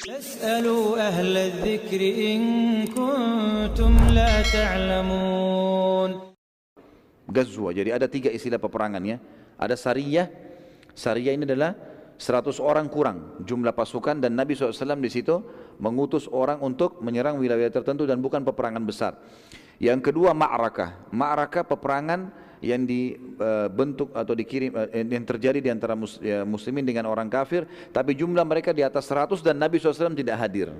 فاسألوا أهل الذكر إن كنتم لا تعلمون. Ghazwa, jadi ada 3 istilah peperangan ya. Ada Sariyah. Sariyah ini adalah 100 orang kurang jumlah pasukan, dan Nabi SAW di situ mengutus orang untuk menyerang wilayah tertentu dan bukan peperangan besar. Yang kedua Ma'rakah. Ma'rakah peperangan yang dibentuk atau dikirim yang terjadi di antara muslimin dengan orang kafir, tapi jumlah mereka di atas 100 dan Nabi SAW tidak hadir.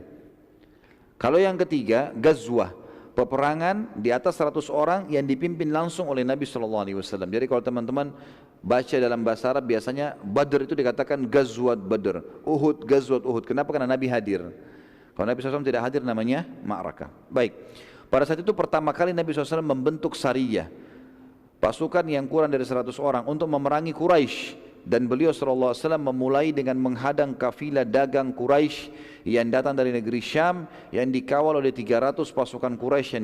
Kalau yang ketiga Ghazwah, peperangan di atas 100 orang yang dipimpin langsung oleh Nabi SAW. Jadi kalau teman-teman baca dalam bahasa Arab biasanya Badr itu dikatakan Ghazwat Badr, Uhud Ghazwat Uhud. Kenapa? Karena Nabi hadir. Kalau Nabi SAW tidak hadir namanya Ma'rakah. Baik, pada saat itu pertama kali Nabi SAW membentuk Sariyah, pasukan yang kurang dari 100 orang untuk memerangi Quraisy. Dan beliau SAW memulai dengan menghadang kafilah dagang Quraisy yang datang dari negeri Syam, yang dikawal oleh 300 pasukan Quraisy,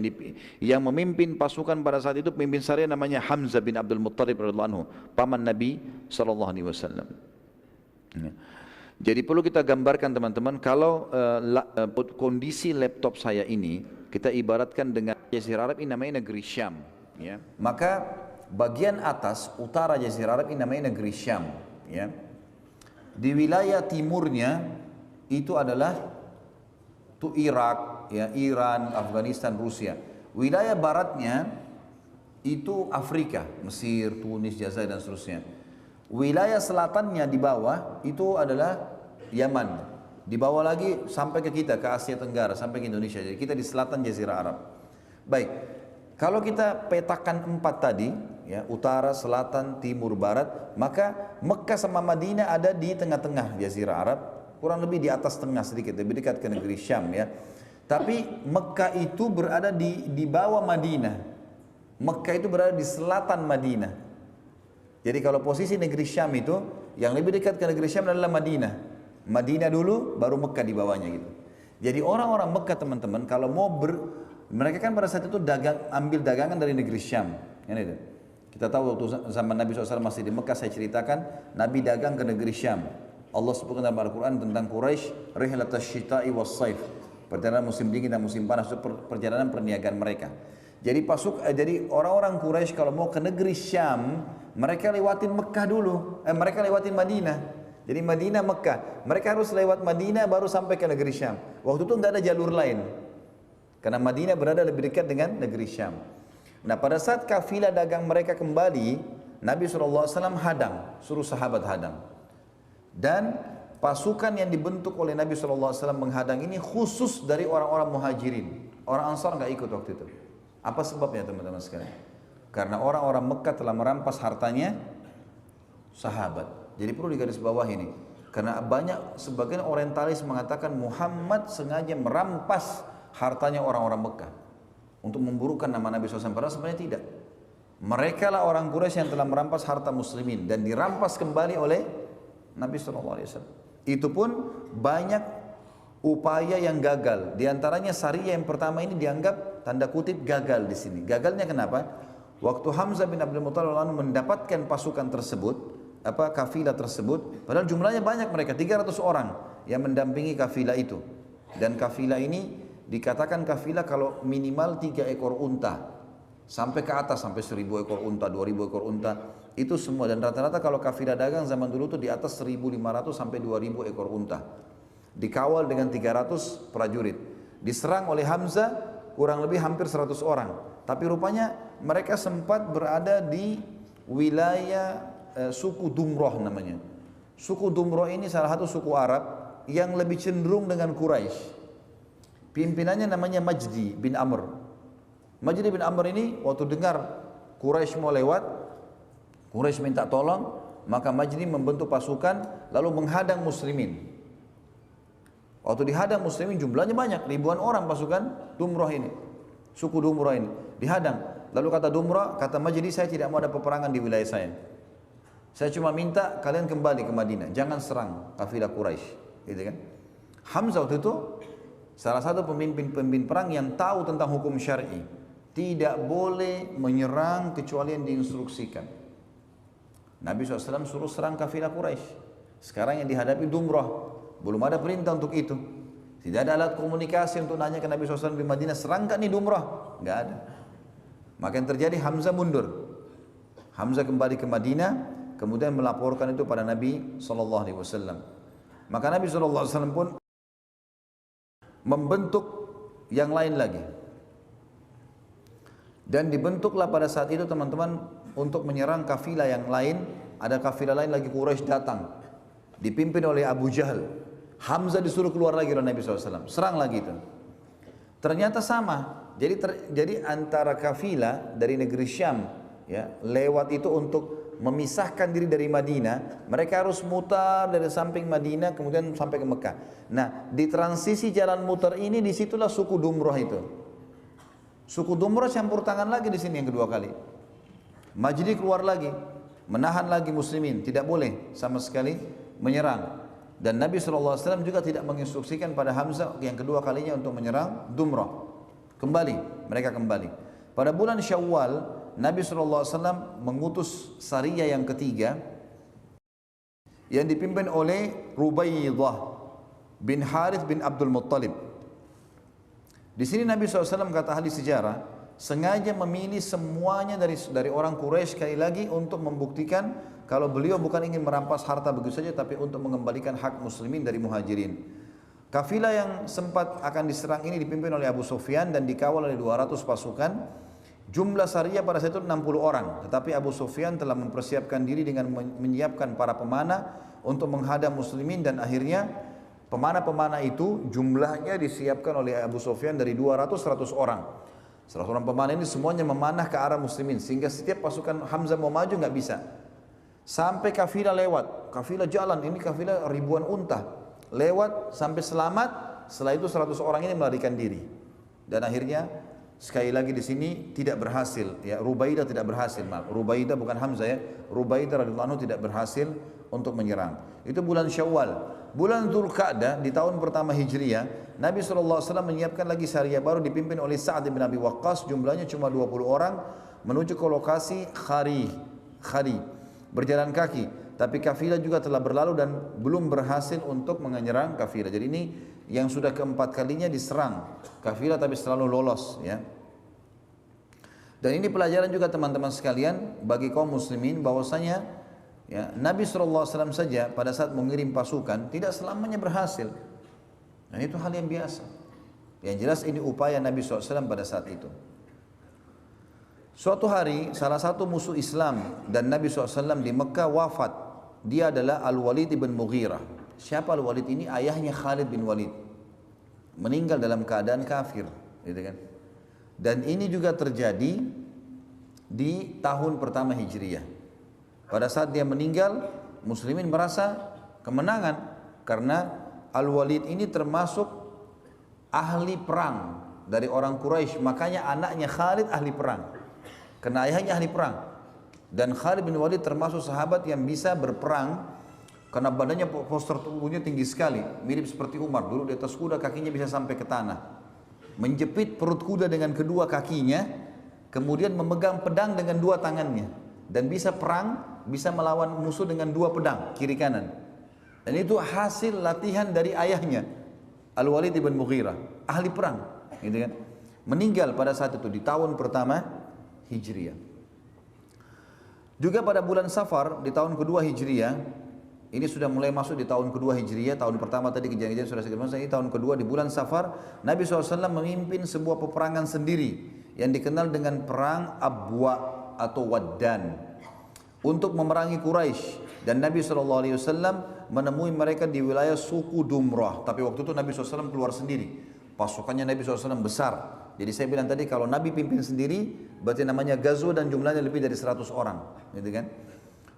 yang memimpin pasukan pada saat itu pemimpin Sariyah namanya Hamzah bin Abdul Muttalib radhiyallahu anhu, paman Nabi SAW. Jadi perlu kita gambarkan teman-teman, kalau kondisi laptop saya ini kita ibaratkan dengan Jazirah Arab ini namanya negeri Syam ya. Maka bagian atas utara Jazirah Arab ini namanya negeri Syam ya. Di wilayah timurnya itu adalah Irak ya, Iran, Afghanistan, Rusia. Wilayah baratnya itu Afrika, Mesir, Tunis, Jazair dan seterusnya. Wilayah selatannya di bawah itu adalah Yaman. Di bawah lagi sampai ke kita, ke Asia Tenggara, sampai ke Indonesia. Jadi kita di selatan Jazirah Arab. Baik, kalau kita petakan 4 tadi, ya, utara, selatan, timur, barat, maka Mekah sama Madinah ada di tengah-tengah Jazirah Arab, kurang lebih di atas tengah sedikit, lebih dekat ke negeri Syam ya. Tapi Mekah itu berada di bawah Madinah. Mekah itu berada di selatan Madinah. Jadi kalau posisi negeri Syam itu, yang lebih dekat ke negeri Syam adalah Madinah. Madinah dulu, baru Mekah di bawahnya gitu. Jadi orang-orang Mekah teman-teman, kalau mau mereka kan pada saat itu ambil dagangan dari negeri Syam. Ini kita tahu waktu zaman Nabi SAW masih di Mekah, saya ceritakan Nabi dagang ke negeri Syam. Allah sebutkan dalam Al-Quran tentang Quraisy, rihlatas syita'i was saif, perjalanan musim dingin dan musim panas, itu perjalanan perniagaan mereka. Jadi jadi orang-orang Quraisy kalau mau ke negeri Syam, mereka lewatin Mekah dulu, mereka lewatin Madinah. Jadi Madinah Mekah, mereka harus lewat Madinah baru sampai ke negeri Syam. Waktu itu tidak ada jalur lain, karena Madinah berada lebih dekat dengan negeri Syam. Nah pada saat kafilah dagang mereka kembali, Nabi SAW hadang, suruh sahabat hadang. Dan pasukan yang dibentuk oleh Nabi SAW menghadang ini khusus dari orang-orang muhajirin. Orang Ansar nggak ikut waktu itu. Apa sebabnya teman-teman sekalian? Karena orang-orang Mekah telah merampas hartanya sahabat. Jadi perlu digarisbawahi ini. Karena sebagian orientalis mengatakan Muhammad sengaja merampas hartanya orang-orang Mekah untuk memburukkan nama Nabi SAW. Padahal sebenarnya tidak. Mereka lah orang Quraisy yang telah merampas harta muslimin dan dirampas kembali oleh Nabi SAW. Itu pun banyak upaya yang gagal. Di antaranya Sariyah yang pertama ini dianggap tanda kutip gagal di sini. Gagalnya kenapa? Waktu Hamzah bin Abdul Muttalib mendapatkan pasukan tersebut, kafilah tersebut, padahal jumlahnya banyak, mereka 300 orang yang mendampingi kafilah itu. Dan kafilah ini dikatakan kafilah kalau minimal 3 ekor unta sampai ke atas, sampai 1000 ekor unta, 2000 ekor unta, itu semua. Dan rata-rata kalau kafilah dagang zaman dulu itu di atas 1500 sampai 2000 ekor unta, dikawal dengan 300 prajurit, diserang oleh Hamzah kurang lebih hampir 100 orang. Tapi rupanya mereka sempat berada di wilayah suku Dumroh namanya. Suku Dumroh ini salah satu suku Arab yang lebih cenderung dengan Quraisy. Pimpinannya namanya Majdi bin Amr. Majdi bin Amr ini waktu dengar Quraisy mau lewat, Quraisy minta tolong, maka Majdi membentuk pasukan lalu menghadang muslimin. Waktu dihadang muslimin jumlahnya banyak, ribuan orang pasukan Dumroh ini. Suku Dumroh ini dihadang. Lalu kata Dumroh, kata Majdi, saya tidak mau ada peperangan di wilayah saya. Saya cuma minta kalian kembali ke Madinah, jangan serang kafilah Quraisy, gitu kan? Hamzah waktu itu salah satu pemimpin perang yang tahu tentang hukum syar'i, tidak boleh menyerang kecuali yang diinstruksikan. Nabi SAW suruh serang kafilah Quraisy. Sekarang yang dihadapi Dumrah, belum ada perintah untuk itu. Tidak ada alat komunikasi untuk nanya ke Nabi SAW di Madinah, serang nggak nih di umrah? Nggak ada. Maka yang terjadi, Hamzah mundur. Hamzah kembali ke Madinah, kemudian melaporkan itu pada Nabi SAW. Maka Nabi SAW pun membentuk yang lain lagi. Dan dibentuklah pada saat itu teman-teman untuk menyerang kafilah yang lain. Ada kafilah lain lagi, Quraisy datang, dipimpin oleh Abu Jahal. Hamzah disuruh keluar lagi oleh Nabi SAW, serang lagi itu. Ternyata sama. Jadi antara kafilah dari negeri Syam, ya, lewat itu untuk memisahkan diri dari Madinah, mereka harus mutar dari samping Madinah kemudian sampai ke Mekah. Nah, di transisi jalan mutar ini, disitulah suku Dumrah itu. Suku Dumrah campur tangan lagi di sini yang kedua kali. Majdi keluar lagi, menahan lagi muslimin, tidak boleh sama sekali menyerang. Dan Nabi SAW juga tidak menginstruksikan pada Hamzah yang kedua kalinya untuk menyerang Dumrah. Mereka kembali. Pada bulan Syawal, Nabi SAW mengutus Sariyah yang ketiga yang dipimpin oleh Rubaidah bin Harith bin Abdul Muttalib. Di sini Nabi SAW kata ahli sejarah, sengaja memilih semuanya dari orang Quraisy sekali lagi untuk membuktikan kalau beliau bukan ingin merampas harta begitu saja, tapi untuk mengembalikan hak muslimin dari muhajirin. Kafilah yang sempat akan diserang ini dipimpin oleh Abu Sufyan dan dikawal oleh 200 pasukan. Jumlah Sariyah pada saat itu 60 orang, tetapi Abu Sufyan telah mempersiapkan diri dengan menyiapkan para pemanah untuk menghadang muslimin, dan akhirnya pemanah-pemanah itu jumlahnya disiapkan oleh Abu Sufyan dari 200-100 orang. 100 orang pemanah ini semuanya memanah ke arah muslimin, sehingga setiap pasukan Hamzah mau maju nggak bisa. Sampai kafilah lewat, kafilah jalan, ini kafilah ribuan unta, lewat sampai selamat. Setelah itu 100 orang ini melarikan diri. Dan akhirnya sekali lagi di sini tidak berhasil, ya, Rubaidah tidak berhasil, Rubaidah bukan Hamzah, ya, Rubaidah radhiyallahu anhu tidak berhasil untuk menyerang. Itu bulan Syawal. Bulan Dzulqa'dah di tahun pertama Hijriah, Nabi SAW menyiapkan lagi Sariyah baru dipimpin oleh Sa'ad bin Abi Waqqas, jumlahnya cuma 20 orang, menuju ke lokasi Khari, berjalan kaki. Tapi kafilah juga telah berlalu dan belum berhasil untuk menyerang kafilah. Jadi ini yang sudah keempat kalinya diserang kafilah tapi selalu lolos, ya. Dan ini pelajaran juga teman-teman sekalian bagi kaum muslimin bahwasanya, ya, Nabi SAW saja pada saat mengirim pasukan tidak selamanya berhasil. Dan itu hal yang biasa. Yang jelas ini upaya Nabi SAW pada saat itu. Suatu hari salah satu musuh Islam dan Nabi SAW di Mekah wafat. Dia adalah Al-Walid bin Mughirah. Siapa Al-Walid ini? Ayahnya Khalid bin Walid. Meninggal dalam keadaan kafir, gitu kan? Dan ini juga terjadi di tahun pertama Hijriyah. Pada saat dia meninggal, muslimin merasa kemenangan karena Al-Walid ini termasuk ahli perang dari orang Quraisy. Makanya anaknya Khalid ahli perang. Karena ayahnya ahli perang. Dan Khalid bin Walid termasuk sahabat yang bisa berperang karena badannya, postur tubuhnya tinggi sekali, mirip seperti Umar. Dulu di atas kuda kakinya bisa sampai ke tanah, menjepit perut kuda dengan kedua kakinya, kemudian memegang pedang dengan dua tangannya, dan bisa perang, bisa melawan musuh dengan dua pedang kiri kanan. Dan itu hasil latihan dari ayahnya, Al-Walid bin Mughirah, ahli perang, gitu kan? Meninggal pada saat itu di tahun pertama Hijriyah. Juga pada bulan Safar di tahun kedua Hijriyah, ini sudah mulai masuk di tahun kedua Hijriyah. Tahun pertama tadi kejadian sudah segera, ini tahun kedua di bulan Safar, Nabi SAW memimpin sebuah peperangan sendiri yang dikenal dengan perang Abwa atau Waddan untuk memerangi Quraisy. Dan Nabi SAW menemui mereka di wilayah suku Dumrah. Tapi waktu itu Nabi SAW keluar sendiri. Pasukannya Nabi SAW besar. Jadi saya bilang tadi kalau Nabi pimpin sendiri berarti namanya Ghazwa dan jumlahnya lebih dari 100 orang, gitu kan?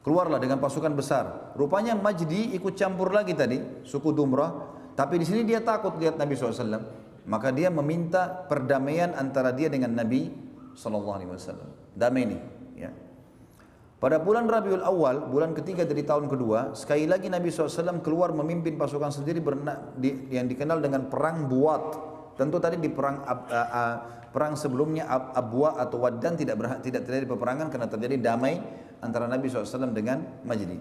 Keluarlah dengan pasukan besar. Rupanya Majdi ikut campur lagi tadi, suku Dumrah. Tapi di sini dia takut lihat Nabi SAW. Maka dia meminta perdamaian antara dia dengan Nabi SAW. Damai ini, ya. Pada bulan Rabiul Awal, bulan ketiga dari tahun kedua, sekali lagi Nabi SAW keluar memimpin pasukan sendiri yang dikenal dengan perang Buat. Tentu tadi di perang sebelumnya Abwa atau Waddan tidak terjadi peperangan karena terjadi damai antara Nabi SAW dengan Majdi.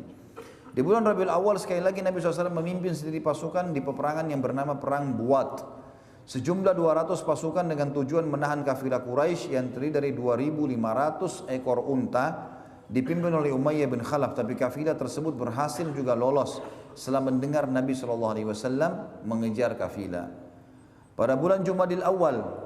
Di bulan Rabiul Awal sekali lagi Nabi SAW memimpin sendiri pasukan di peperangan yang bernama Perang Buat. Sejumlah 200 pasukan dengan tujuan menahan kafilah Quraisy yang terdiri dari 2.500 ekor unta dipimpin oleh Umayyah bin Khalaf, tapi kafilah tersebut berhasil juga lolos setelah mendengar Nabi SAW mengejar kafilah. Pada bulan Jumadil Awal